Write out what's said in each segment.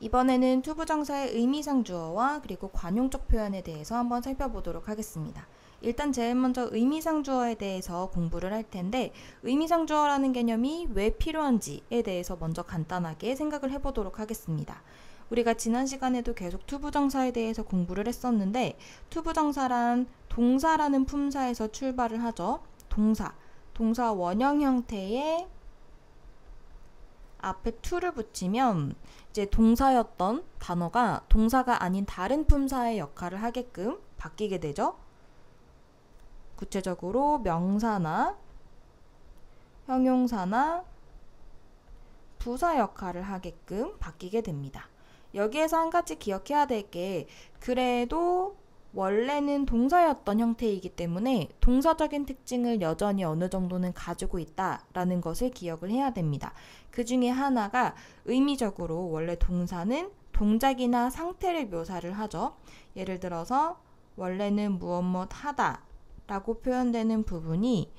이번에는 투부정사의 의미상 주어와 그리고 관용적 표현에 대해서 한번 살펴보도록 하겠습니다. 일단 제일 먼저 의미상 주어에 대해서 공부를 할 텐데 의미상 주어라는 개념이 왜 필요한지에 대해서 먼저 간단하게 생각을 해보도록 하겠습니다. 우리가 지난 시간에도 계속 투부정사에 대해서 공부를 했었는데 투부정사란 동사라는 품사에서 출발을 하죠. 동사 원형 형태의 앞에 to를 붙이면 이제 동사였던 단어가 동사가 아닌 다른 품사의 역할을 하게끔 바뀌게 되죠. 구체적으로 명사나 형용사나 부사 역할을 하게끔 바뀌게 됩니다. 여기에서 한 가지 기억해야 될 게 그래도 원래는 동사였던 형태이기 때문에 동사적인 특징을 여전히 어느 정도는 가지고 있다라는 것을 기억을 해야 됩니다. 그 중에 하나가 의미적으로 원래 동사는 동작이나 상태를 묘사를 하죠. 예를 들어서 원래는 무엇 하다 라고 표현되는 부분이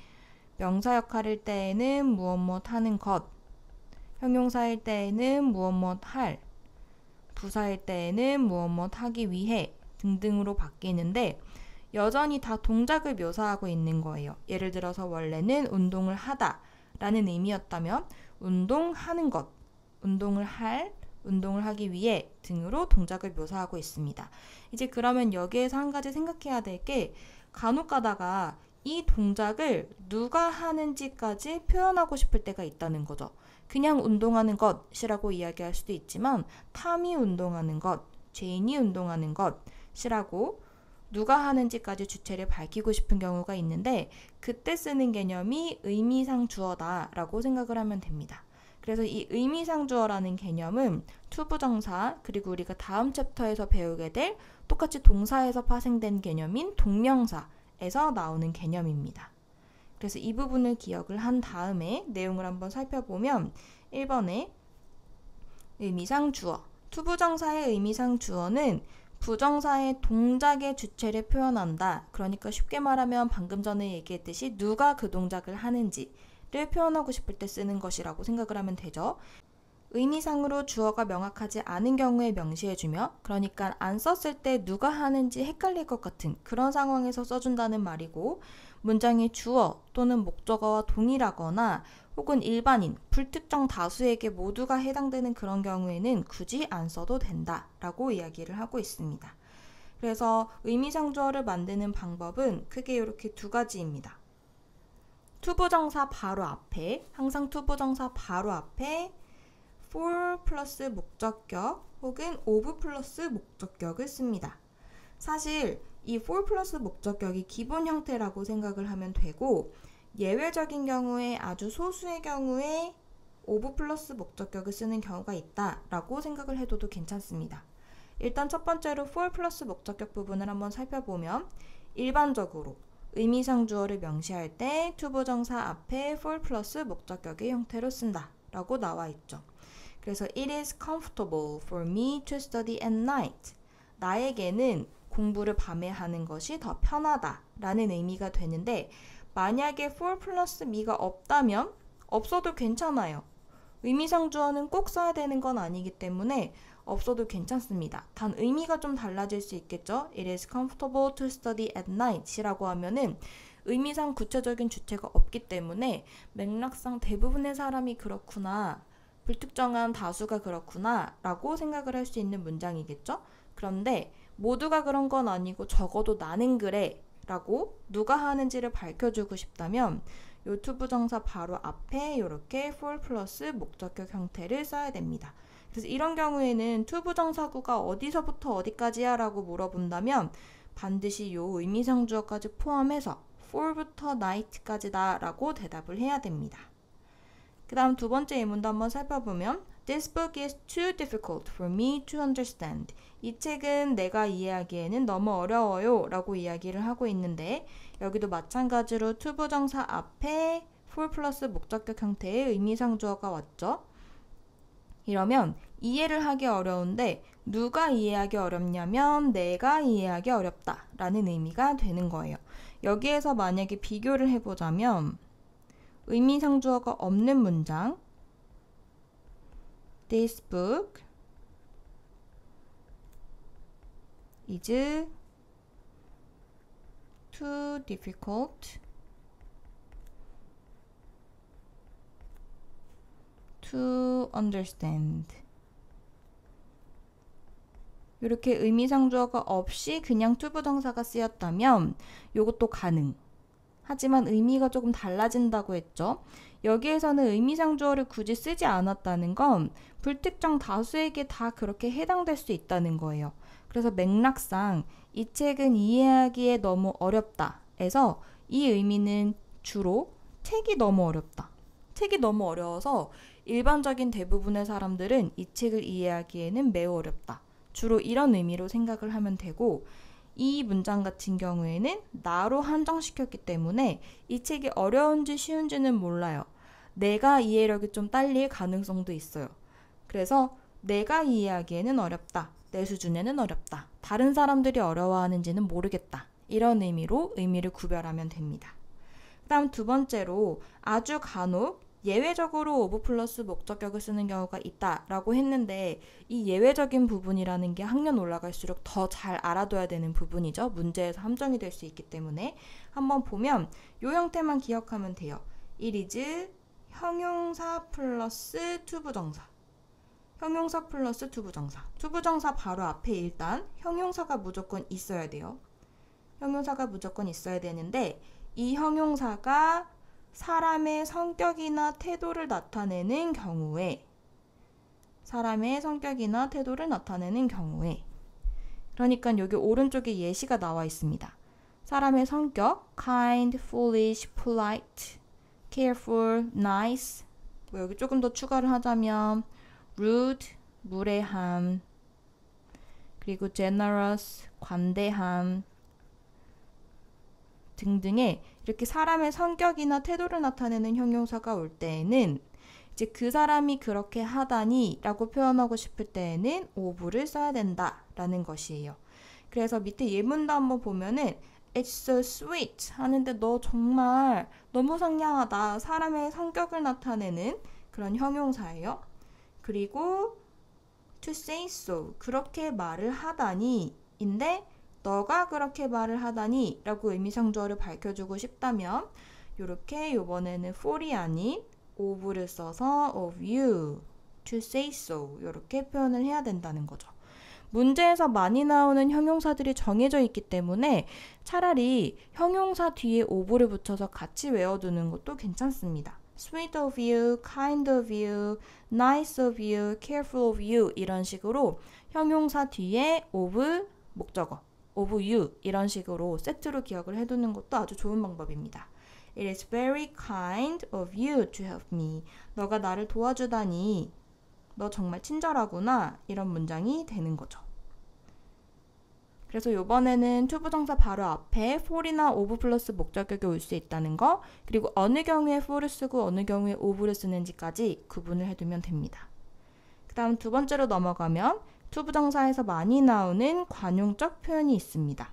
명사 역할일 때에는 무엇 하는 것, 형용사일 때에는 무엇 할, 부사일 때에는 무엇 하기 위해 등등으로 바뀌는데 여전히 다 동작을 묘사하고 있는 거예요. 예를 들어서 원래는 운동을 하다 라는 의미였다면 운동하는 것, 운동을 할, 운동을 하기 위해 등으로 동작을 묘사하고 있습니다. 이제 그러면 여기에서 한 가지 생각해야 될 게 간혹 가다가 이 동작을 누가 하는지까지 표현하고 싶을 때가 있다는 거죠. 그냥 운동하는 것이라고 이야기할 수도 있지만 탐이 운동하는 것, 제인이 운동하는 것이라고 누가 하는지까지 주체를 밝히고 싶은 경우가 있는데 그때 쓰는 개념이 의미상 주어다 라고 생각을 하면 됩니다. 그래서 이 의미상 주어라는 개념은 투부정사 그리고 우리가 다음 챕터에서 배우게 될 똑같이 동사에서 파생된 개념인 동명사에서 나오는 개념입니다. 그래서 이 부분을 기억을 한 다음에 내용을 한번 살펴보면 1번에 의미상 주어 투부정사의 의미상 주어는 부정사의 동작의 주체를 표현한다. 그러니까 쉽게 말하면 방금 전에 얘기했듯이 누가 그 동작을 하는지를 표현하고 싶을 때 쓰는 것이라고 생각을 하면 되죠. 의미상으로 주어가 명확하지 않은 경우에 명시해주며 그러니까 안 썼을 때 누가 하는지 헷갈릴 것 같은 그런 상황에서 써준다는 말이고 문장의 주어 또는 목적어와 동일하거나 혹은 일반인, 불특정 다수에게 모두가 해당되는 그런 경우에는 굳이 안 써도 된다라고 이야기를 하고 있습니다. 그래서 의미상 주어를 만드는 방법은 크게 이렇게 두 가지입니다. 투부정사 바로 앞에, 항상 투부정사 바로 앞에 for 플러스 목적격 혹은 of 플러스 목적격을 씁니다. 사실 이 for 플러스 목적격이 기본 형태라고 생각을 하면 되고 예외적인 경우에 아주 소수의 경우에 of 플러스 목적격을 쓰는 경우가 있다라고 생각을 해도 괜찮습니다. 일단 첫 번째로 for 플러스 목적격 부분을 한번 살펴보면 일반적으로 의미상 주어를 명시할 때 투부정사 앞에 for 플러스 목적격의 형태로 쓴다 라고 나와 있죠. 그래서 it is comfortable for me to study at night. 나에게는 공부를 밤에 하는 것이 더 편하다 라는 의미가 되는데 만약에 for 플러스 me가 없다면 없어도 괜찮아요. 의미상 주어는 꼭 써야 되는 건 아니기 때문에 없어도 괜찮습니다. 단 의미가 좀 달라질 수 있겠죠. It is comfortable to study at night 이라고 하면은 의미상 구체적인 주체가 없기 때문에 맥락상 대부분의 사람이 그렇구나, 불특정한 다수가 그렇구나 라고 생각을 할 수 있는 문장이겠죠. 그런데 모두가 그런 건 아니고 적어도 나는 그래 라고 누가 하는지를 밝혀주고 싶다면 요 투부정사 바로 앞에 이렇게 for 플러스 목적격 형태를 써야 됩니다. 그래서 이런 경우에는 투부정사구가 어디서부터 어디까지야 라고 물어본다면 반드시 요 의미상 주어까지 포함해서 for부터 night까지다 라고 대답을 해야 됩니다. 그 다음 두 번째 예문도 한번 살펴보면 This book is too difficult for me to understand. 이 책은 내가 이해하기에는 너무 어려워요 라고 이야기를 하고 있는데 여기도 마찬가지로 투부정사 앞에 for 플러스 목적격 형태의 의미상 주어가 왔죠. 이러면 이해를 하기 어려운데 누가 이해하기 어렵냐면 내가 이해하기 어렵다 라는 의미가 되는 거예요. 여기에서 만약에 비교를 해보자면 의미상 주어가 없는 문장 This book is too difficult to understand. 이렇게 의미상주어가 없이 그냥 투부정사가 쓰였다면 이것도 가능. 하지만 의미가 조금 달라진다고 했죠. 여기에서는 의미상주어를 굳이 쓰지 않았다는 건 불특정 다수에게 다 그렇게 해당될 수 있다는 거예요. 그래서 맥락상 이 책은 이해하기에 너무 어렵다 에서 이 의미는 주로 책이 너무 어렵다. 책이 너무 어려워서 일반적인 대부분의 사람들은 이 책을 이해하기에는 매우 어렵다. 주로 이런 의미로 생각을 하면 되고, 이 문장 같은 경우에는 나로 한정시켰기 때문에 이 책이 어려운지 쉬운지는 몰라요. 내가 이해력이 좀 딸릴 가능성도 있어요. 그래서 내가 이해하기에는 어렵다. 내 수준에는 어렵다. 다른 사람들이 어려워하는지는 모르겠다. 이런 의미로 의미를 구별하면 됩니다. 다음 두 번째로 아주 간혹 예외적으로 오브 플러스 목적격을 쓰는 경우가 있다라고 했는데, 이 예외적인 부분이라는 게 학년 올라갈수록 더 잘 알아둬야 되는 부분이죠. 문제에서 함정이 될 수 있기 때문에 한번 보면 이 형태만 기억하면 돼요. It is 형용사 플러스 투부정사. 형용사 플러스 투부정사. 투부정사 바로 앞에 일단 형용사가 무조건 있어야 돼요. 형용사가 무조건 있어야 되는데, 이 형용사가 사람의 성격이나 태도를 나타내는 경우에, 그러니까 여기 오른쪽에 예시가 나와 있습니다. 사람의 성격, kind, foolish, polite, careful, nice. 여기 조금 더 추가를 하자면 rude, 무례함, 그리고 generous, 관대함 등등의 이렇게 사람의 성격이나 태도를 나타내는 형용사가 올 때에는 이제 그 사람이 그렇게 하다니 라고 표현하고 싶을 때에는 of를 써야 된다 라는 것이에요. 그래서 밑에 예문도 한번 보면은 It's so sweet 하는데 너 정말 너무 상냥하다. 사람의 성격을 나타내는 그런 형용사예요. 그리고 to say so 그렇게 말을 하다니 인데 너가 그렇게 말을 하다니 라고 의미상주어를 밝혀주고 싶다면 이렇게 이번에는 for이 아닌 of를 써서 of you to say so 이렇게 표현을 해야 된다는 거죠. 문제에서 많이 나오는 형용사들이 정해져 있기 때문에 차라리 형용사 뒤에 of를 붙여서 같이 외워두는 것도 괜찮습니다. sweet of you, kind of you, nice of you, careful of you 이런 식으로 형용사 뒤에 of 목적어 of you 이런 식으로 세트로 기억을 해두는 것도 아주 좋은 방법입니다. It is very kind of you to help me. 너가 나를 도와주다니 너 정말 친절하구나 이런 문장이 되는 거죠. 그래서 이번에는 투부정사 바로 앞에 for이나 of 플러스 목적격이 올 수 있다는 거, 그리고 어느 경우에 for를 쓰고 어느 경우에 of를 쓰는지까지 구분을 해두면 됩니다. 그 다음 두 번째로 넘어가면 투부정사에서 많이 나오는 관용적 표현이 있습니다.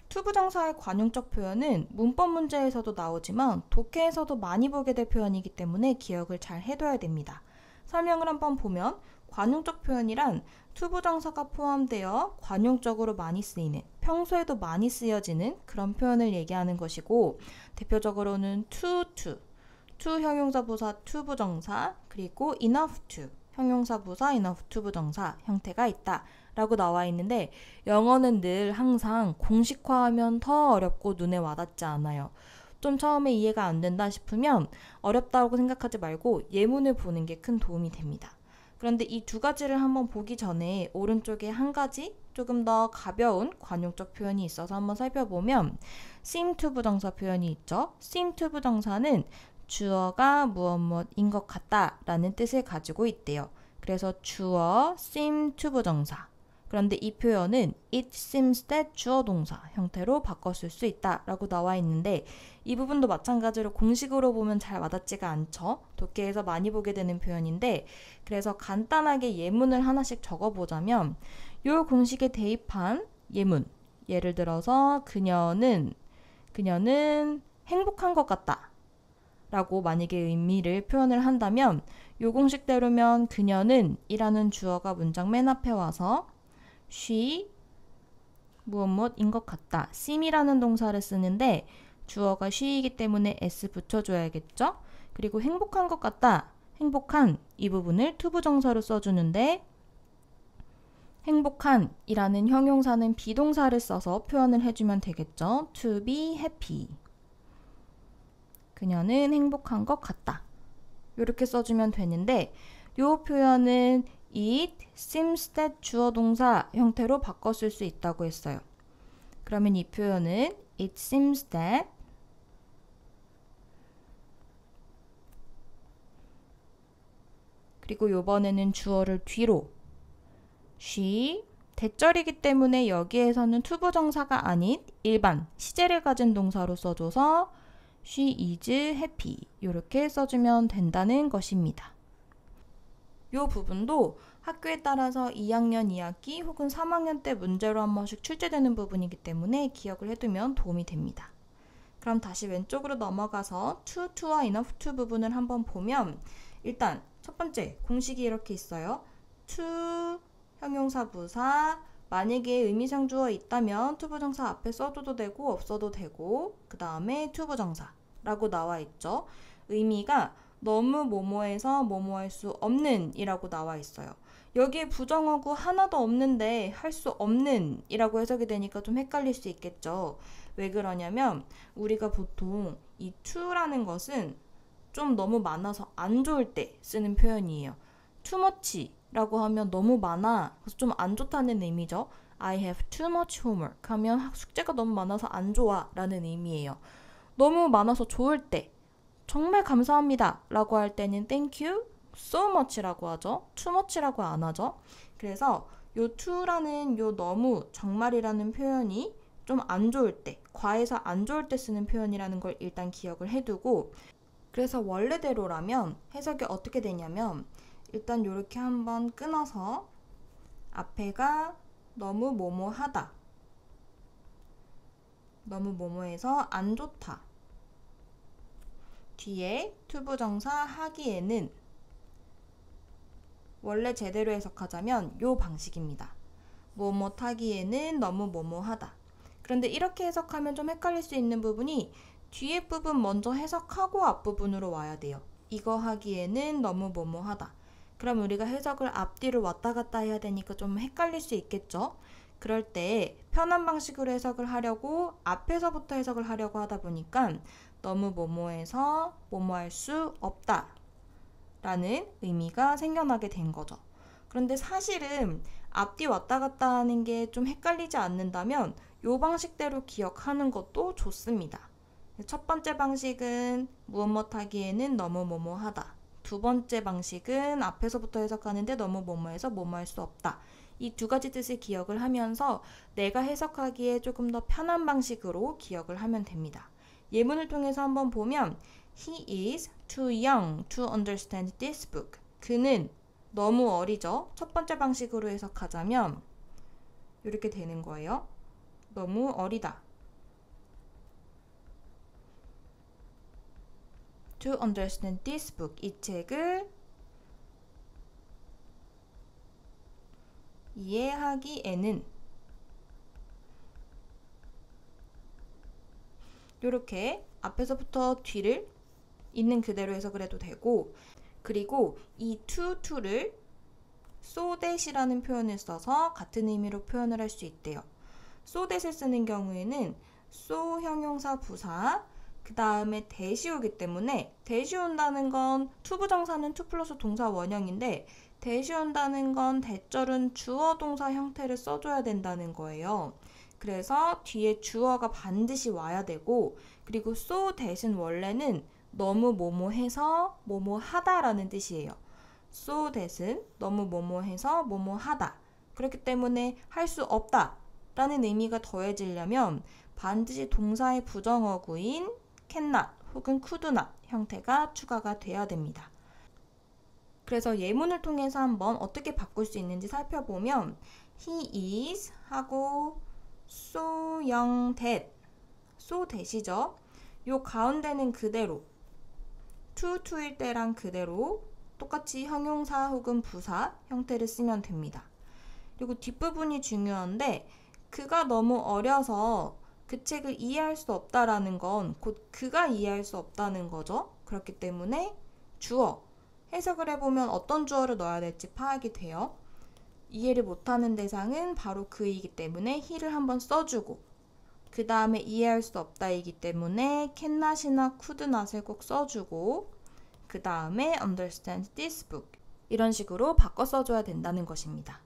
투부정사의 관용적 표현은 문법 문제에서도 나오지만 독해에서도 많이 보게 될 표현이기 때문에 기억을 잘 해둬야 됩니다. 설명을 한번 보면 관용적 표현이란 투부정사가 포함되어 관용적으로 많이 쓰이는, 평소에도 많이 쓰여지는 그런 표현을 얘기하는 것이고, 대표적으로는 to 형용사 부사 투부정사, 그리고 enough to 형용사 부사 enough to 부정사 형태가 있다 라고 나와 있는데, 영어는 늘 항상 공식화하면 더 어렵고 눈에 와닿지 않아요. 좀 처음에 이해가 안 된다 싶으면 어렵다고 생각하지 말고 예문을 보는 게 큰 도움이 됩니다. 그런데 이 두 가지를 한번 보기 전에 오른쪽에 한 가지 조금 더 가벼운 관용적 표현이 있어서 한번 살펴보면 seem to 부정사 표현이 있죠. seem to 부정사는 주어가 무엇인 것 같다 라는 뜻을 가지고 있대요. 그래서 주어 seem to 부정사, 그런데 이 표현은 it seems that 주어 동사 형태로 바꿨을 수 있다 라고 나와 있는데, 이 부분도 마찬가지로 공식으로 보면 잘 와닿지가 않죠. 독해에서 많이 보게 되는 표현인데, 그래서 간단하게 예문을 하나씩 적어보자면 이 공식에 대입한 예문, 예를 들어서 그녀는 행복한 것 같다 라고 만약에 의미를 표현을 한다면, 이 공식대로면 그녀는 이라는 주어가 문장 맨 앞에 와서 she 무엇무엇인 것 같다. seem이라는 동사를 쓰는데 주어가 she이기 때문에 s 붙여줘야겠죠? 그리고 행복한 것 같다. 행복한 이 부분을 투부정사로 써주는데 행복한 이라는 형용사는 비동사를 써서 표현을 해주면 되겠죠? to be happy. 그녀는 행복한 것 같다. 이렇게 써주면 되는데 이 표현은 it seems that 주어 동사 형태로 바꿔 쓸 수 있다고 했어요. 그러면 이 표현은 it seems that 그리고 이번에는 주어를 뒤로 she 대절이기 때문에 여기에서는 투부정사가 아닌 일반 시제를 가진 동사로 써줘서 she is happy 이렇게 써주면 된다는 것입니다. 이 부분도 학교에 따라서 2학년 2학기 혹은 3학년 때 문제로 한 번씩 출제되는 부분이기 때문에 기억을 해두면 도움이 됩니다. 그럼 다시 왼쪽으로 넘어가서 to와 enough to 부분을 한번 보면 일단 첫 번째 공식이 이렇게 있어요. to 형용사 부사 만약에 의미상 주어 있다면 투부정사 앞에 써줘도 되고 없어도 되고 그 다음에 투부정사라고 나와 있죠. 의미가 너무 뭐뭐해서 뭐뭐할 수 없는 이라고 나와 있어요. 여기에 부정어구 하나도 없는데 할 수 없는 이라고 해석이 되니까 좀 헷갈릴 수 있겠죠. 왜 그러냐면 우리가 보통 이 to라는 것은 좀 너무 많아서 안 좋을 때 쓰는 표현이에요. too much 라고 하면 너무 많아. 그래서 좀 안 좋다는 의미죠. I have too much homework 하면 숙제가 너무 많아서 안 좋아 라는 의미예요. 너무 많아서 좋을 때 정말 감사합니다 라고 할 때는 thank you so much 라고 하죠. too much 라고 안 하죠. 그래서 요 to라는 요 너무 정말이라는 표현이 좀 안 좋을 때 과해서 안 좋을 때 쓰는 표현이라는 걸 일단 기억을 해두고 그래서 원래대로라면 해석이 어떻게 되냐면 일단 이렇게 한번 끊어서 앞에가 너무 뭐뭐하다 너무 뭐뭐해서 안 좋다 뒤에 투부정사 하기에는 원래 제대로 해석하자면 요 방식입니다. 뭐뭐 하기에는 너무 뭐뭐하다. 그런데 이렇게 해석하면 좀 헷갈릴 수 있는 부분이 뒤에 부분 먼저 해석하고 앞부분으로 와야 돼요. 이거 하기에는 너무 뭐뭐하다. 그럼 우리가 해석을 앞뒤로 왔다 갔다 해야 되니까 좀 헷갈릴 수 있겠죠? 그럴 때 편한 방식으로 해석을 하려고 앞에서부터 해석을 하려고 하다 보니까 너무 뭐뭐해서 뭐뭐할 수 없다 라는 의미가 생겨나게 된 거죠. 그런데 사실은 앞뒤 왔다 갔다 하는 게 좀 헷갈리지 않는다면 이 방식대로 기억하는 것도 좋습니다. 첫 번째 방식은 무엇 하기에는 너무 뭐뭐하다. 두 번째 방식은 앞에서부터 해석하는데 너무 뭐뭐해서 뭐뭐할 수 없다. 이 두 가지 뜻을 기억을 하면서 내가 해석하기에 조금 더 편한 방식으로 기억을 하면 됩니다. 예문을 통해서 한번 보면 He is too young to understand this book. 그는 너무 어리죠? 첫 번째 방식으로 해석하자면 이렇게 되는 거예요. 너무 어리다. To understand this book. 이 책을 이해하기에는 이렇게 앞에서부터 뒤를 있는 그대로 해석을 해도 되고 그리고 이 to를 so that이라는 표현을 써서 같은 의미로 표현을 할 수 있대요. so that을 쓰는 경우에는 so 형용사 부사 그 다음에 대시 오기 때문에 대시 온다는 건 투부정사는 to 플러스 동사 원형인데 대시 온다는 건 대절은 주어 동사 형태를 써줘야 된다는 거예요. 그래서 뒤에 주어가 반드시 와야 되고 그리고 so that은 원래는 너무 뭐뭐해서 뭐뭐하다 라는 뜻이에요. so that은 너무 뭐뭐해서 뭐뭐하다. 그렇기 때문에 할 수 없다 라는 의미가 더해지려면 반드시 동사의 부정어구인 cannot 혹은 could not 형태가 추가가 돼야 됩니다. 그래서 예문을 통해서 한번 어떻게 바꿀 수 있는지 살펴보면 he is 하고 so young that so that이죠. 요 가운데는 그대로 to일 때랑 그대로 똑같이 형용사 혹은 부사 형태를 쓰면 됩니다. 그리고 뒷부분이 중요한데 그가 너무 어려서 그 책을 이해할 수 없다라는 건 곧 그가 이해할 수 없다는 거죠. 그렇기 때문에 주어, 해석을 해보면 어떤 주어를 넣어야 될지 파악이 돼요. 이해를 못하는 대상은 바로 그이기 때문에 he를 한번 써주고 그 다음에 이해할 수 없다이기 때문에 cannot이나 couldnot을 꼭 써주고 그 다음에 understand this book 이런 식으로 바꿔 써줘야 된다는 것입니다.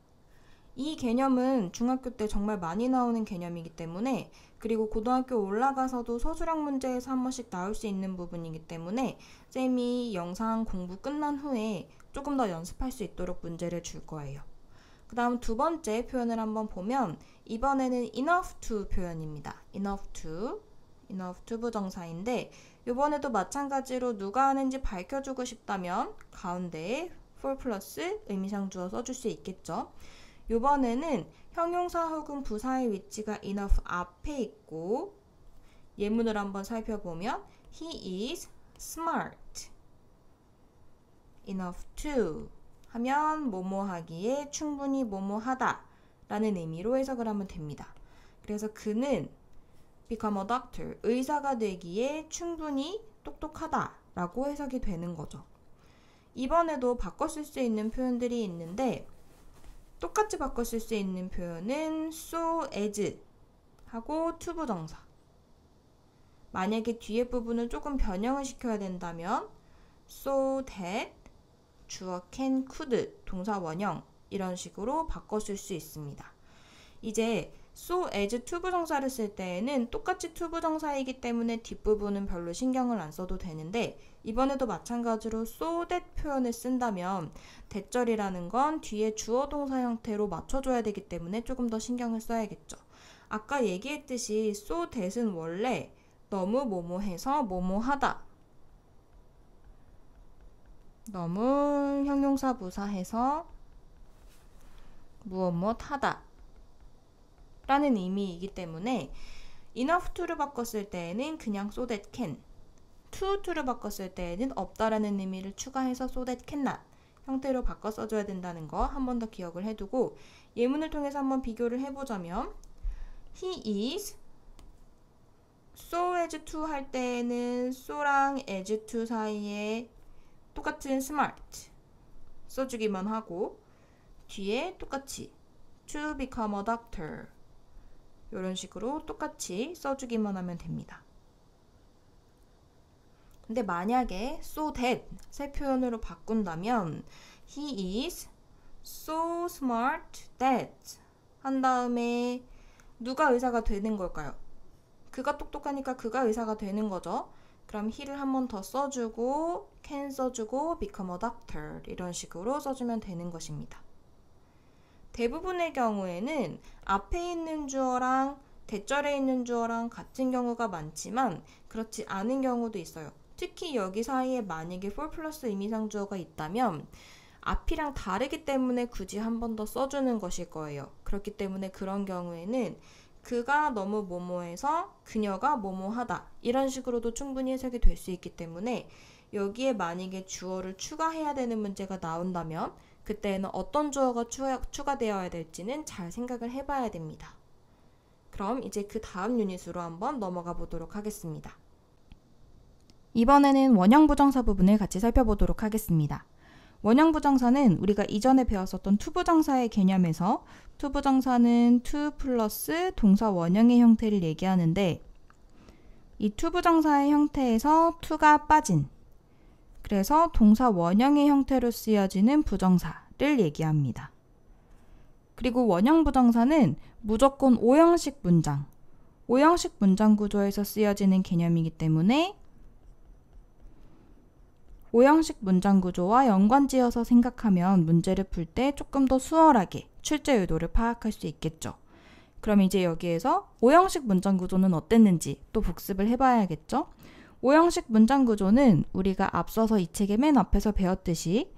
이 개념은 중학교 때 정말 많이 나오는 개념이기 때문에 그리고 고등학교 올라가서도 서술형 문제에서 한 번씩 나올 수 있는 부분이기 때문에 쌤이 영상 공부 끝난 후에 조금 더 연습할 수 있도록 문제를 줄 거예요. 그 다음 두 번째 표현을 한번 보면 이번에는 enough to 표현입니다. enough to 부정사인데 이번에도 마찬가지로 누가 하는지 밝혀주고 싶다면 가운데에 for 플러스 의미상 주어 써줄 수 있겠죠. 이번에는 형용사 혹은 부사의 위치가 enough 앞에 있고 예문을 한번 살펴보면 he is smart enough to 하면 뭐뭐 하기에 충분히 뭐뭐 하다 라는 의미로 해석을 하면 됩니다. 그래서 그는 become a doctor, 의사가 되기에 충분히 똑똑하다 라고 해석이 되는 거죠. 이번에도 바꿔 쓸 수 있는 표현들이 있는데 똑같이 바꿔 쓸 수 있는 표현은 so as 하고 to 부정사. 만약에 뒤에 부분을 조금 변형을 시켜야 된다면 so that 주어 can, could, 동사 원형 이런 식으로 바꿔 쓸 수 있습니다. 이제 so as to 부정사를 쓸 때에는 똑같이 to 부정사이기 때문에 뒷부분은 별로 신경을 안 써도 되는데 이번에도 마찬가지로 so that 표현을 쓴다면 대절이라는 건 뒤에 주어 동사 형태로 맞춰줘야 되기 때문에 조금 더 신경을 써야겠죠. 아까 얘기했듯이 so that은 원래 너무 뭐뭐해서 뭐뭐하다 너무 형용사 부사해서 무엇무엇하다 라는 의미이기 때문에 enough to를 바꿨을 때에는 그냥 so that can to를 바꿨을 때에는 없다라는 의미를 추가해서 so that cannot 형태로 바꿔 써줘야 된다는 거 한 번 더 기억을 해두고 예문을 통해서 한번 비교를 해보자면 he is so as to 할 때에는 so랑 as to 사이에 똑같은 smart 써주기만 하고 뒤에 똑같이 to become a doctor 이런 식으로 똑같이 써주기만 하면 됩니다. 근데 만약에 so that 새 표현으로 바꾼다면 he is so smart that 한 다음에 누가 의사가 되는 걸까요? 그가 똑똑하니까 그가 의사가 되는 거죠. 그럼 he를 한 번 더 써주고 can 써주고 become a doctor 이런 식으로 써주면 되는 것입니다. 대부분의 경우에는 앞에 있는 주어랑 대절에 있는 주어랑 같은 경우가 많지만 그렇지 않은 경우도 있어요. 특히 여기 사이에 만약에 for 플러스 의미상 주어가 있다면 앞이랑 다르기 때문에 굳이 한 번 더 써주는 것일 거예요. 그렇기 때문에 그런 경우에는 그가 너무 뭐뭐해서 그녀가 뭐뭐하다 이런 식으로도 충분히 해석이 될 수 있기 때문에 여기에 만약에 주어를 추가해야 되는 문제가 나온다면 그때는 어떤 주어가 추가되어야 될지는 잘 생각을 해봐야 됩니다. 그럼 이제 그 다음 유닛으로 한번 넘어가 보도록 하겠습니다. 이번에는 원형 부정사 부분을 같이 살펴보도록 하겠습니다. 원형 부정사는 우리가 이전에 배웠었던 to 부정사의 개념에서 to 부정사는 to 플러스 동사 원형의 형태를 얘기하는데 이 to 부정사의 형태에서 to가 빠진 그래서 동사 원형의 형태로 쓰여지는 부정사를 얘기합니다. 그리고 원형 부정사는 무조건 오형식 문장, 오형식 문장 구조에서 쓰여지는 개념이기 때문에 오형식 문장 구조와 연관지어서 생각하면 문제를 풀 때 조금 더 수월하게 출제 의도를 파악할 수 있겠죠. 그럼 이제 여기에서 오형식 문장 구조는 어땠는지 또 복습을 해봐야겠죠. 오형식 문장 구조는 우리가 앞서서 이 책의 맨 앞에서 배웠듯이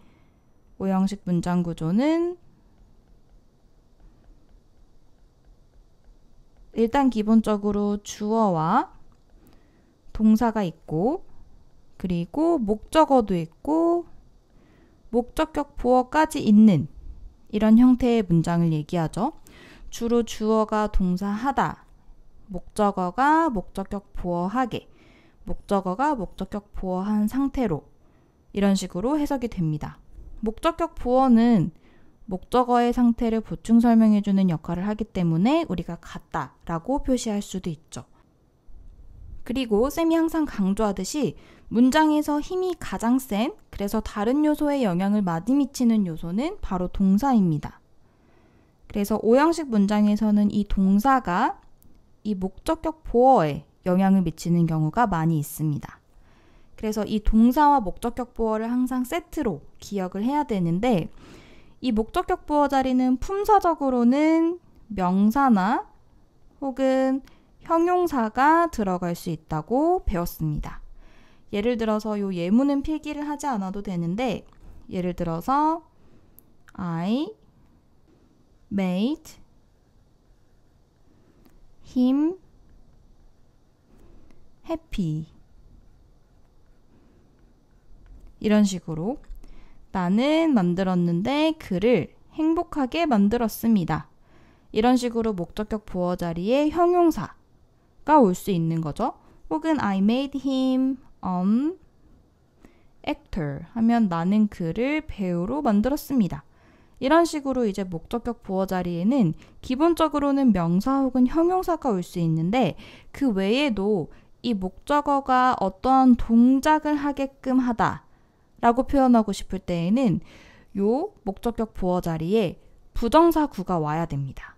오형식 문장 구조는 일단 기본적으로 주어와 동사가 있고 그리고 목적어도 있고 목적격 보어까지 있는 이런 형태의 문장을 얘기하죠. 주로 주어가 동사 하다, 목적어가 목적격 보어하게, 목적어가 목적격 보어한 상태로 이런 식으로 해석이 됩니다. 목적격 보어는 목적어의 상태를 보충 설명해주는 역할을 하기 때문에 우리가 같다 라고 표시할 수도 있죠. 그리고 쌤이 항상 강조하듯이 문장에서 힘이 가장 센, 그래서 다른 요소에 영향을 많이 미치는 요소는 바로 동사입니다. 그래서 오형식 문장에서는 이 동사가 이 목적격 보어에 영향을 미치는 경우가 많이 있습니다. 그래서 이 동사와 목적격 보어를 항상 세트로 기억을 해야 되는데 이 목적격 보어 자리는 품사적으로는 명사나 혹은 형용사가 들어갈 수 있다고 배웠습니다. 예를 들어서 요 예문은 필기를 하지 않아도 되는데 예를 들어서 I made him happy 이런 식으로 나는 만들었는데 그를 행복하게 만들었습니다. 이런 식으로 목적격 보어 자리에 형용사가 올 수 있는 거죠. 혹은 I made him an actor 하면 나는 그를 배우로 만들었습니다. 이런 식으로 이제 목적격 보어 자리에는 기본적으로는 명사 혹은 형용사가 올 수 있는데 그 외에도 이 목적어가 어떠한 동작을 하게끔 하다 라고 표현하고 싶을 때에는 요 목적격 보어 자리에 부정사구가 와야 됩니다.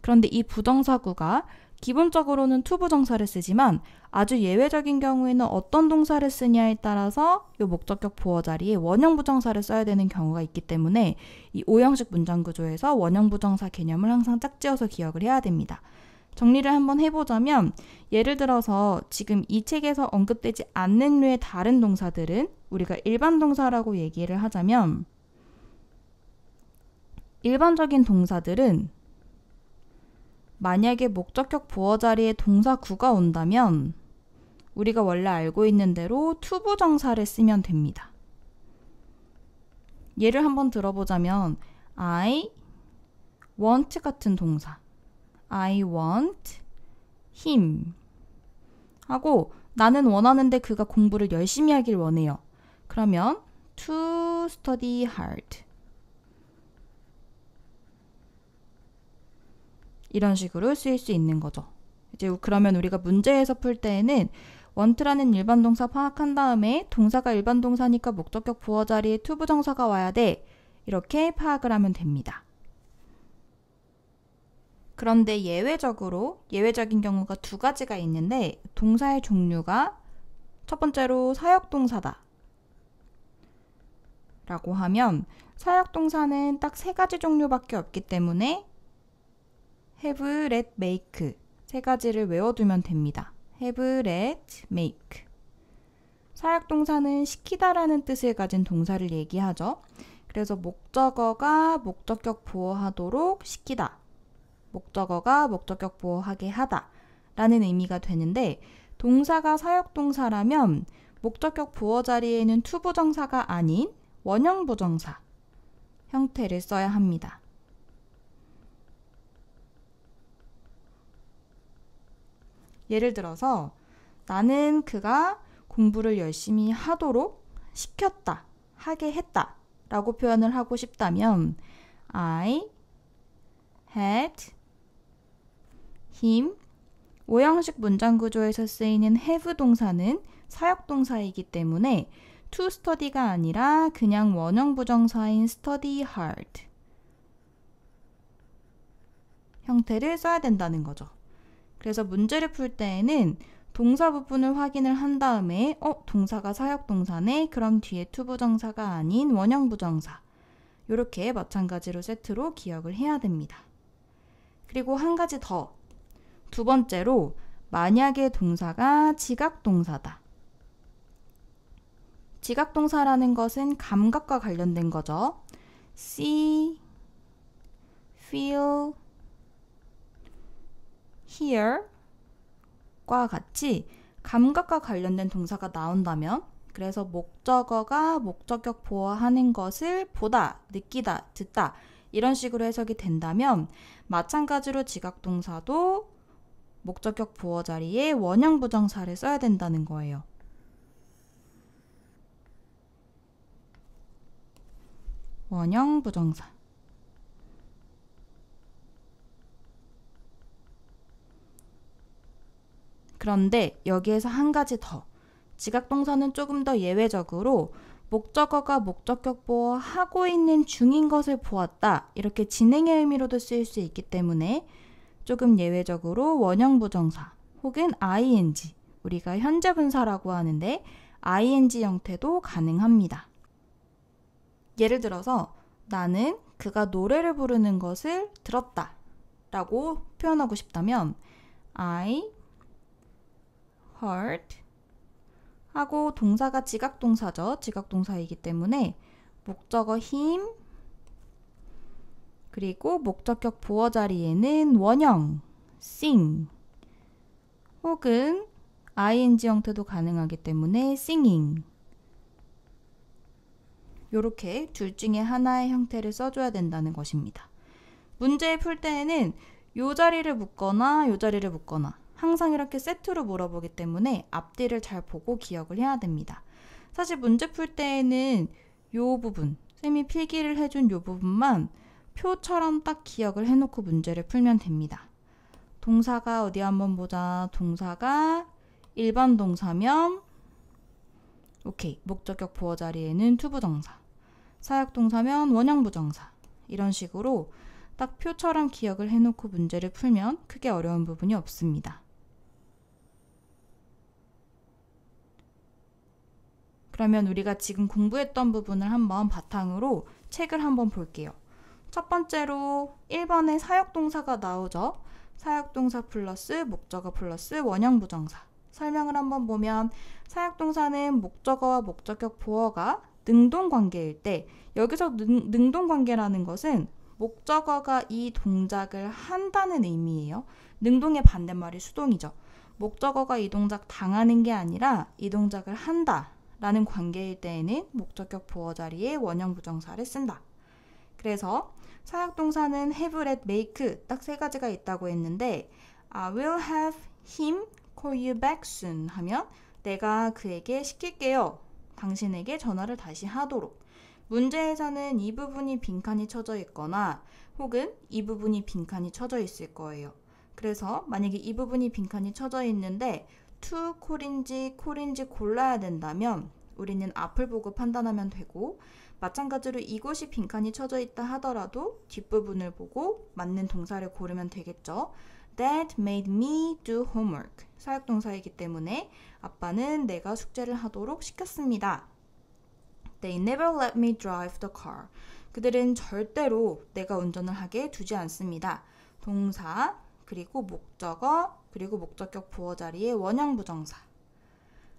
그런데 이 부정사구가 기본적으로는 투부정사를 쓰지만 아주 예외적인 경우에는 어떤 동사를 쓰냐에 따라서 이 목적격 보어 자리에 원형부정사를 써야 되는 경우가 있기 때문에 이 오형식 문장 구조에서 원형부정사 개념을 항상 짝지어서 기억을 해야 됩니다. 정리를 한번 해보자면 예를 들어서 지금 이 책에서 언급되지 않는 류의 다른 동사들은 우리가 일반 동사라고 얘기를 하자면 일반적인 동사들은 만약에 목적격 보어 자리에 동사구가 온다면 우리가 원래 알고 있는 대로 투부정사를 쓰면 됩니다. 예를 한번 들어보자면 I want 같은 동사 I want him 하고 나는 원하는데 그가 공부를 열심히 하길 원해요. 그러면 to study hard 이런 식으로 쓰일 수 있는 거죠. 이제 그러면 우리가 문제에서 풀 때에는 want라는 일반 동사 파악한 다음에 동사가 일반 동사니까 목적격 보어 자리에 투부정사가 와야 돼. 이렇게 파악을 하면 됩니다. 그런데 예외적인 경우가 두 가지가 있는데 동사의 종류가 첫 번째로 사역동사다 라고 하면 사역동사는 딱 세 가지 종류밖에 없기 때문에 have, let, make 세 가지를 외워두면 됩니다. have, let, make 사역동사는 시키다라는 뜻을 가진 동사를 얘기하죠. 그래서 목적어가 목적격 보어하도록 시키다 목적어가 목적격 보어하게 하다 라는 의미가 되는데 동사가 사역동사라면 목적격 보어 자리에는 투부정사가 아닌 원형부정사 형태를 써야 합니다. 예를 들어서 나는 그가 공부를 열심히 하도록 시켰다, 하게 했다 라고 표현을 하고 싶다면 I had him 오형식 문장 구조에서 쓰이는 have 동사는 사역동사이기 때문에 to study가 아니라 그냥 원형부정사인 study hard 형태를 써야 된다는 거죠. 그래서 문제를 풀 때에는 동사 부분을 확인을 한 다음에 동사가 사역동사네 그럼 뒤에 투부정사가 아닌 원형부정사 이렇게 마찬가지로 세트로 기억을 해야 됩니다. 그리고 한 가지 더 두 번째로 만약에 동사가 지각동사다. 지각동사라는 것은 감각과 관련된 거죠. see, feel, hear 과 같이 감각과 관련된 동사가 나온다면 그래서 목적어가 목적격 보어하는 것을 보다, 느끼다, 듣다 이런 식으로 해석이 된다면 마찬가지로 지각동사도 목적격 보어 자리에 원형 부정사를 써야 된다는 거예요. 원형 부정사. 그런데 여기에서 한 가지 더. 지각동사는 조금 더 예외적으로 목적어가 목적격 보어 하고 있는 중인 것을 보았다. 이렇게 진행의 의미로도 쓰일 수 있기 때문에 조금 예외적으로 원형 부정사 혹은 ing, 우리가 현재 분사라고 하는데 ing 형태도 가능합니다. 예를 들어서 나는 그가 노래를 부르는 것을 들었다 라고 표현하고 싶다면 I heard 하고 동사가 지각동사죠. 지각동사이기 때문에 목적어 him 그리고 목적격 보어 자리에는 원형 sing 혹은 ing 형태도 가능하기 때문에 singing 이렇게 둘 중에 하나의 형태를 써줘야 된다는 것입니다. 문제 풀 때에는 요 자리를 묶거나 요 자리를 묶거나 항상 이렇게 세트로 물어보기 때문에 앞뒤를 잘 보고 기억을 해야 됩니다. 사실 문제 풀 때에는 요 부분, 쌤이 필기를 해준 요 부분만 표처럼 딱 기억을 해놓고 문제를 풀면 됩니다. 동사가 어디 한번 보자. 동사가 일반 동사면 오케이, 목적격 보어 자리에는 투부정사, 사역동사면 원형부정사 이런 식으로 딱 표처럼 기억을 해놓고 문제를 풀면 크게 어려운 부분이 없습니다. 그러면 우리가 지금 공부했던 부분을 한번 바탕으로 책을 한번 볼게요. 첫 번째로 1번에 사역동사가 나오죠. 사역동사 플러스 목적어 플러스 원형부정사. 설명을 한번 보면 사역동사는 목적어와 목적격 보어가 능동관계일 때, 여기서 능동관계라는 것은 목적어가 이 동작을 한다는 의미예요. 능동의 반대말이 수동이죠. 목적어가 이 동작 당하는 게 아니라 이 동작을 한다 라는 관계일 때에는 목적격 보어 자리에 원형 부정사를 쓴다. 그래서 사역동사는 have, let, make 딱 세 가지가 있다고 했는데 I will have him call you back soon 하면 내가 그에게 시킬게요. 당신에게 전화를 다시 하도록. 문제에서는 이 부분이 빈칸이 쳐져 있거나 혹은 이 부분이 빈칸이 쳐져 있을 거예요. 그래서 만약에 이 부분이 빈칸이 쳐져 있는데 to call인지 골라야 된다면 우리는 앞을 보고 판단하면 되고, 마찬가지로 이곳이 빈칸이 쳐져 있다 하더라도 뒷부분을 보고 맞는 동사를 고르면 되겠죠. Dad made me do homework. 사역동사이기 때문에 아빠는 내가 숙제를 하도록 시켰습니다. They never let me drive the car. 그들은 절대로 내가 운전을 하게 두지 않습니다. 동사, 그리고 목적어, 그리고 목적격 보어 자리에 원형 부정사.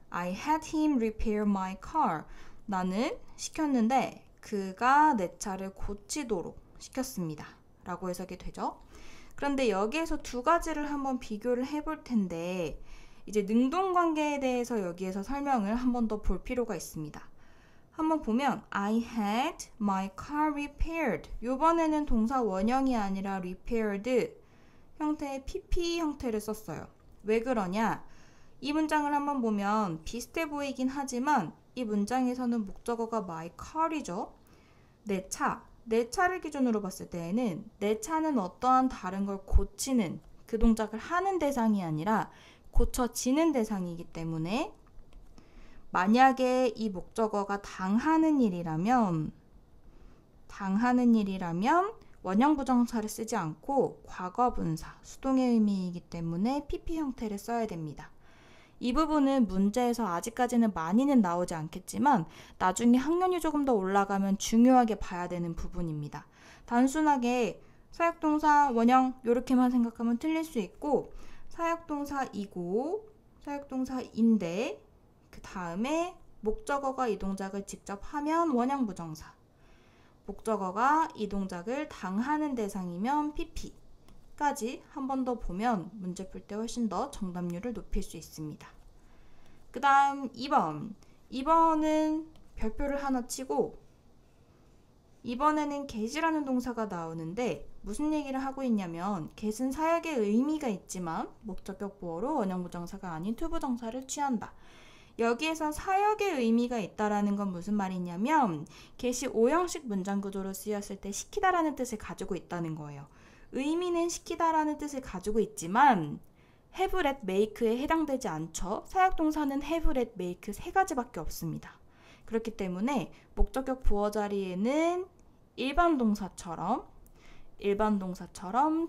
I had him repair my car. 나는 시켰는데 그가 내 차를 고치도록 시켰습니다. 라고 해석이 되죠. 그런데 여기에서 두 가지를 한번 비교를 해볼 텐데 이제 능동관계에 대해서 여기에서 설명을 한 번 더 볼 필요가 있습니다. 한번 보면 I had my car repaired. 이번에는 동사 원형이 아니라 repaired 형태의 PP 형태를 썼어요. 왜 그러냐? 이 문장을 한번 보면 비슷해 보이긴 하지만 이 문장에서는 목적어가 my car이죠. 내 차를 기준으로 봤을 때에는 내 차는 어떠한 다른 걸 고치는 그 동작을 하는 대상이 아니라 고쳐지는 대상이기 때문에 만약에 이 목적어가 당하는 일이라면 원형 부정사를 쓰지 않고 과거분사, 수동의 의미이기 때문에 PP 형태를 써야 됩니다. 이 부분은 문제에서 아직까지는 많이는 나오지 않겠지만 나중에 학년이 조금 더 올라가면 중요하게 봐야 되는 부분입니다. 단순하게 사역동사 원형 이렇게만 생각하면 틀릴 수 있고 사역동사이고 사역동사인데 그 다음에 목적어가 이 동작을 직접 하면 원형 부정사, 목적어가 이 동작을 당하는 대상이면 PP까지 한 번 더 보면 문제 풀 때 훨씬 더 정답률을 높일 수 있습니다. 그 다음 2번은 별표를 하나 치고 이번에는 get이라는 동사가 나오는데 무슨 얘기를 하고 있냐면 get은 사역의 의미가 있지만 목적격 보어로 원형부정사가 아닌 투부정사를 취한다. 여기에서 사역의 의미가 있다라는 건 무슨 말이냐면 get이 오형식 문장 구조로 쓰였을 때 시키다라는 뜻을 가지고 있다는 거예요. 의미는 시키다라는 뜻을 가지고 있지만 have, let, make에 해당되지 않죠. 사역동사는 have, let, make 세 가지밖에 없습니다. 그렇기 때문에 목적격 부어 자리에는 일반 동사처럼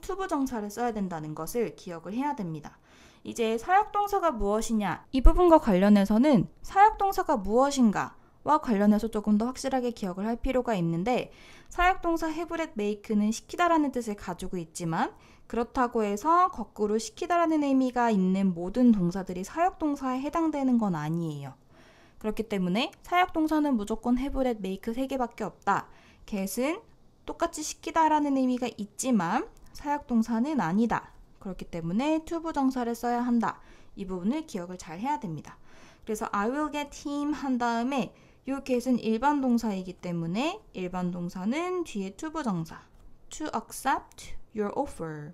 투부정사를 써야 된다는 것을 기억을 해야 됩니다. 이제 사역동사가 무엇이냐? 이 부분과 관련해서는 사역동사가 무엇인가와 관련해서 조금 더 확실하게 기억을 할 필요가 있는데 사역동사 have, let, make는 시키다라는 뜻을 가지고 있지만 그렇다고 해서 거꾸로 시키다라는 의미가 있는 모든 동사들이 사역동사에 해당되는 건 아니에요. 그렇기 때문에 사역동사는 무조건 have, let, make 세 개밖에 없다. get은 똑같이 시키다라는 의미가 있지만 사역동사는 아니다. 그렇기 때문에 투부정사를 써야 한다. 이 부분을 기억을 잘 해야 됩니다. 그래서 I will get him 한 다음에 이 get은 일반 동사이기 때문에 일반 동사는 뒤에 투부정사 to accept your offer.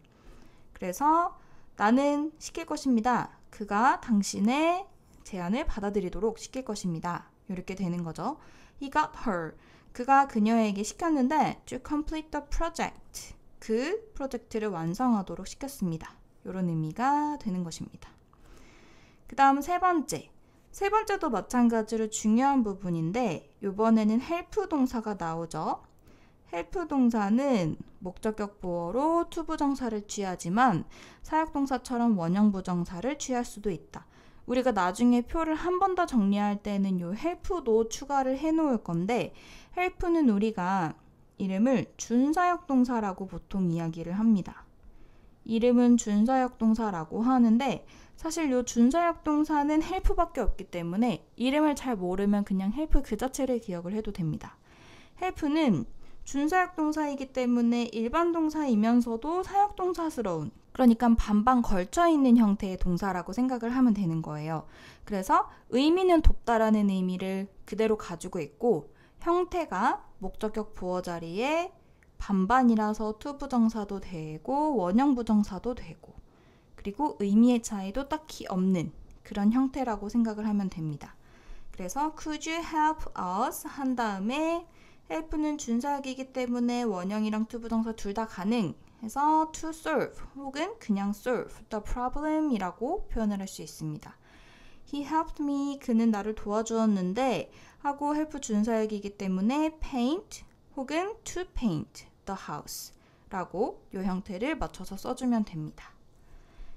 그래서 나는 시킬 것입니다. 그가 당신의 제안을 받아들이도록 시킬 것입니다. 이렇게 되는 거죠. He got her. 그가 그녀에게 시켰는데 to complete the project. 그 프로젝트를 완성하도록 시켰습니다. 이런 의미가 되는 것입니다. 그 다음 세 번째도 마찬가지로 중요한 부분인데 이번에는 help 동사가 나오죠. help 동사는 목적격 보어로 투부정사를 취하지만 사역동사처럼 원형부정사를 취할 수도 있다. 우리가 나중에 표를 한 번 더 정리할 때는 이 help도 추가를 해 놓을 건데 help는 우리가 이름을 준사역동사라고 보통 이야기를 합니다. 이름은 준사역동사라고 하는데 사실 이 준사역동사는 help밖에 없기 때문에 이름을 잘 모르면 그냥 help 그 자체를 기억을 해도 됩니다. help는 준사역동사이기 때문에 일반 동사이면서도 사역동사스러운 그러니까 반반 걸쳐있는 형태의 동사라고 생각을 하면 되는 거예요. 그래서 의미는 돕다라는 의미를 그대로 가지고 있고 형태가 목적격 부어 자리에 반반이라서 투부정사도 되고 원형부정사도 되고 그리고 의미의 차이도 딱히 없는 그런 형태라고 생각을 하면 됩니다. 그래서 could you help us 한 다음에 help는 준사역이기 때문에 원형이랑 투부정사 둘 다 가능해서 to solve 혹은 그냥 solve the problem이라고 표현을 할 수 있습니다. He helped me. 그는 나를 도와주었는데 하고 help 준사역이기 때문에 paint 혹은 to paint the house 라고 이 형태를 맞춰서 써주면 됩니다.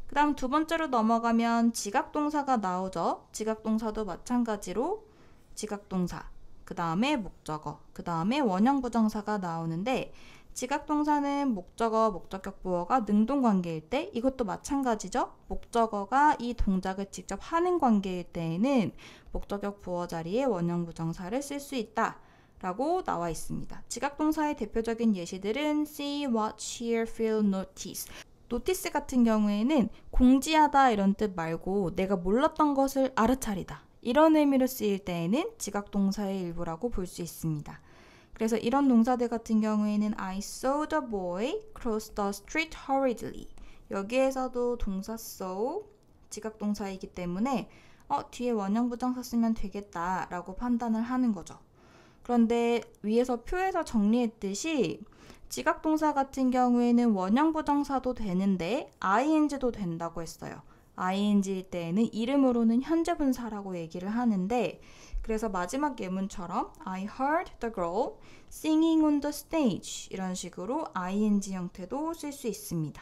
그 다음 두 번째로 넘어가면 지각동사가 나오죠. 지각동사도 마찬가지로 지각동사, 그 다음에 목적어, 그 다음에 원형부정사가 나오는데 지각동사는 목적어, 목적격 보어가 능동관계일 때 이것도 마찬가지죠. 목적어가 이 동작을 직접 하는 관계일 때에는 목적격 보어 자리에 원형부정사를 쓸 수 있다 라고 나와 있습니다. 지각동사의 대표적인 예시들은 see, watch, hear, feel, notice. notice 같은 경우에는 공지하다 이런 뜻 말고 내가 몰랐던 것을 알아차리다 이런 의미로 쓰일 때에는 지각동사의 일부라고 볼 수 있습니다. 그래서 이런 동사들 같은 경우에는 I saw the boy cross the street hurriedly. 여기에서도 동사 saw 지각동사이기 때문에 뒤에 원형부정사 쓰면 되겠다라고 판단을 하는 거죠. 그런데 위에서 표에서 정리했듯이 지각동사 같은 경우에는 원형부정사도 되는데 ing도 된다고 했어요. ing일 때에는 이름으로는 현재분사라고 얘기를 하는데 그래서 마지막 예문처럼 I heard the girl singing on the stage 이런 식으로 ing 형태도 쓸 수 있습니다.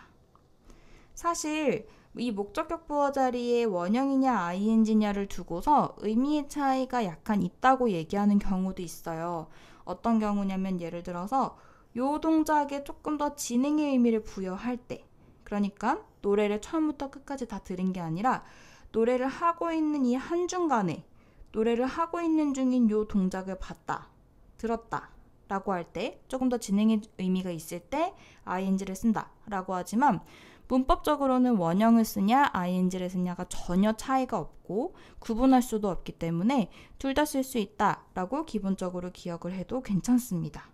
사실 이 목적격 부어 자리에 원형이냐 ing냐를 두고서 의미의 차이가 약간 있다고 얘기하는 경우도 있어요. 어떤 경우냐면 예를 들어서 요 동작에 조금 더 진행의 의미를 부여할 때 그러니까 노래를 처음부터 끝까지 다 들은 게 아니라 노래를 하고 있는 이 한중간에 노래를 하고 있는 중인 요 동작을 봤다, 들었다 라고 할 때 조금 더 진행의 의미가 있을 때 ing를 쓴다 라고 하지만 문법적으로는 원형을 쓰냐 ing를 쓰냐가 전혀 차이가 없고 구분할 수도 없기 때문에 둘 다 쓸 수 있다 라고 기본적으로 기억을 해도 괜찮습니다.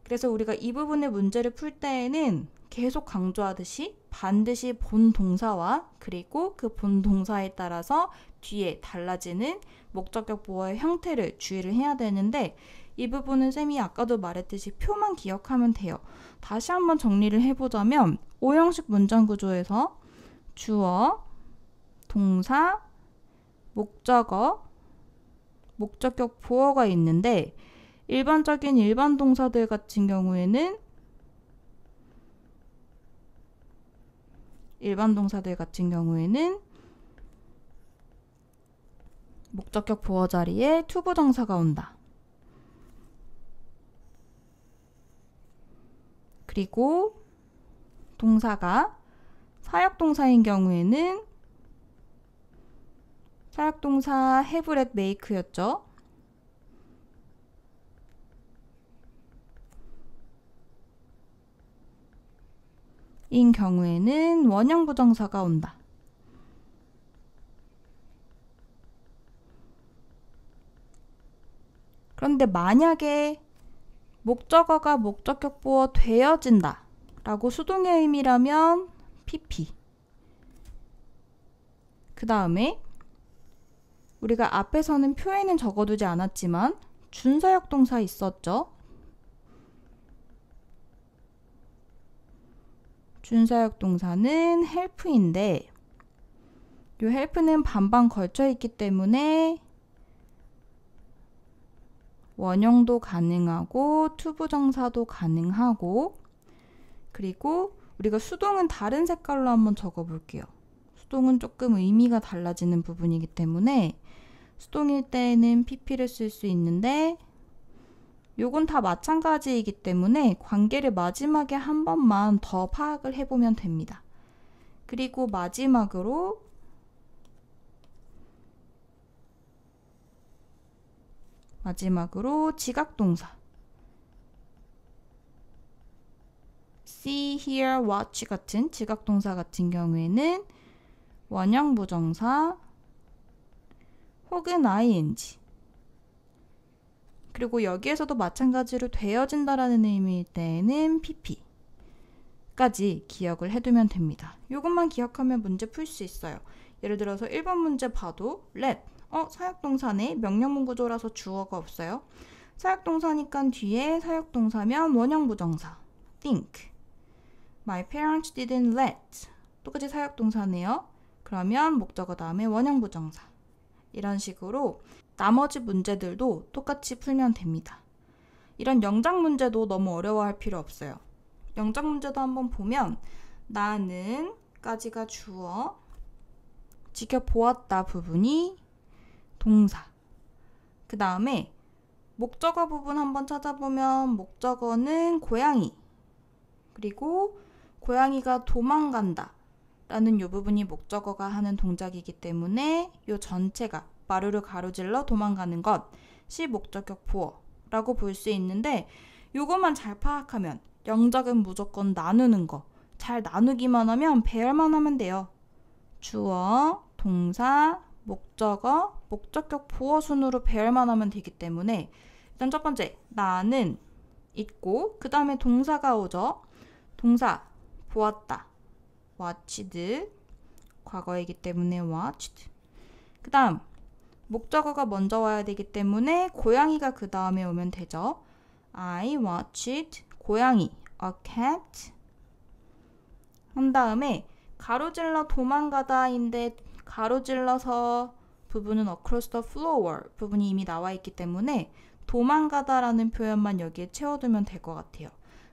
그래서 우리가 이 부분의 문제를 풀 때에는 계속 강조하듯이 반드시 본 동사와 그리고 그 본 동사에 따라서 뒤에 달라지는 목적격 보어의 형태를 주의를 해야 되는데 이 부분은 쌤이 아까도 말했듯이 표만 기억하면 돼요. 다시 한번 정리를 해보자면 5형식 문장 구조에서 주어, 동사, 목적어, 목적격 보어가 있는데 일반적인 일반 동사들 같은 경우에는 목적격 보어 자리에 투부정사가 온다. 그리고 동사가 사역동사인 경우에는 사역동사 have, let, make였죠. 인 경우에는 원형 부정사가 온다. 그런데 만약에 목적어가 목적격 보어 되어진다 라고 수동의 의미라면 PP. 그 다음에 우리가 앞에서는 표에는 적어두지 않았지만 준사역 동사 있었죠. 준사역 동사는 help인데 이 help는 반반 걸쳐 있기 때문에 원형도 가능하고 투부정사도 가능하고 그리고 우리가 수동은 다른 색깔로 한번 적어볼게요. 수동은 조금 의미가 달라지는 부분이기 때문에 수동일 때는 PP를 쓸 수 있는데 요건 다 마찬가지이기 때문에 관계를 마지막에 한 번만 더 파악을 해보면 됩니다. 그리고 마지막으로 지각동사 see, hear, watch 같은 지각동사 같은 경우에는 원형 부정사 혹은 ing 그리고 여기에서도 마찬가지로 되어진다라는 의미일 때에는 pp까지 기억을 해두면 됩니다. 이것만 기억하면 문제 풀 수 있어요. 예를 들어서 1번 문제 봐도 let 사역동사네 명령문 구조라서 주어가 없어요. 사역동사니까 뒤에 사역동사면 원형 부정사 think My parents didn't let 똑같이 사역동사네요. 그러면 목적어 다음에 원형 부정사 이런 식으로 나머지 문제들도 똑같이 풀면 됩니다. 이런 영작 문제도 너무 어려워할 필요 없어요. 영작 문제도 한번 보면 나는 까지가 주어 지켜보았다 부분이 동사 그 다음에 목적어 부분 한번 찾아보면 목적어는 고양이 그리고 고양이가 도망간다 라는 이 부분이 목적어가 하는 동작이기 때문에 이 전체가 마루를 가로질러 도망가는 것이 목적격 보어라고 볼 수 있는데 이것만 잘 파악하면 영작은 무조건 나누는 거 잘 나누기만 하면 배열만 하면 돼요. 주어, 동사, 목적어, 목적격 보어 순으로 배열만 하면 되기 때문에 일단 첫 번째 나는 있고 그 다음에 동사가 오죠. 동사 보았다. watched 과거이기 때문에 watched 그 다음 목적어가 먼저 와야 되기 때문에 고양이가 그 다음에 오면 되죠. I watched 고양이 a cat 한 다음에 가로질러 도망가다인데 가로질러서 부분은 across the floor 부분이 이미 나와 있기 때문에 도망가다라는 표현만 여기에 채워두면 될 것 같아요.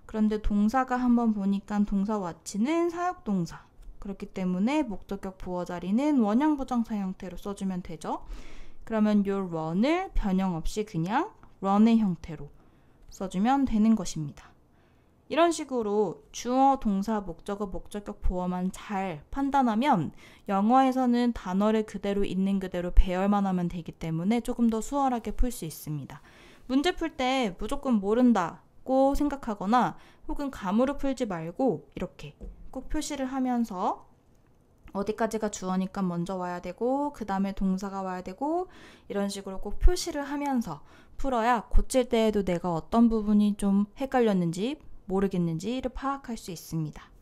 그런데 동사가 한번 보니까 동사 watch는 사역동사 그렇기 때문에 목적격 부어 자리는 원형 부정사 형태로 써주면 되죠. 그러면 요 run을 변형 없이 그냥 run의 형태로 써주면 되는 것입니다. 이런 식으로 주어, 동사, 목적어, 목적격 보어만 잘 판단하면 영어에서는 단어를 그대로 있는 그대로 배열만 하면 되기 때문에 조금 더 수월하게 풀 수 있습니다. 문제 풀 때 무조건 모른다고 생각하거나 혹은 감으로 풀지 말고 이렇게 꼭 표시를 하면서 어디까지가 주어니까 먼저 와야 되고 그 다음에 동사가 와야 되고 이런 식으로 꼭 표시를 하면서 풀어야 고칠 때에도 내가 어떤 부분이 좀 헷갈렸는지 모르겠는지를 파악할 수 있습니다.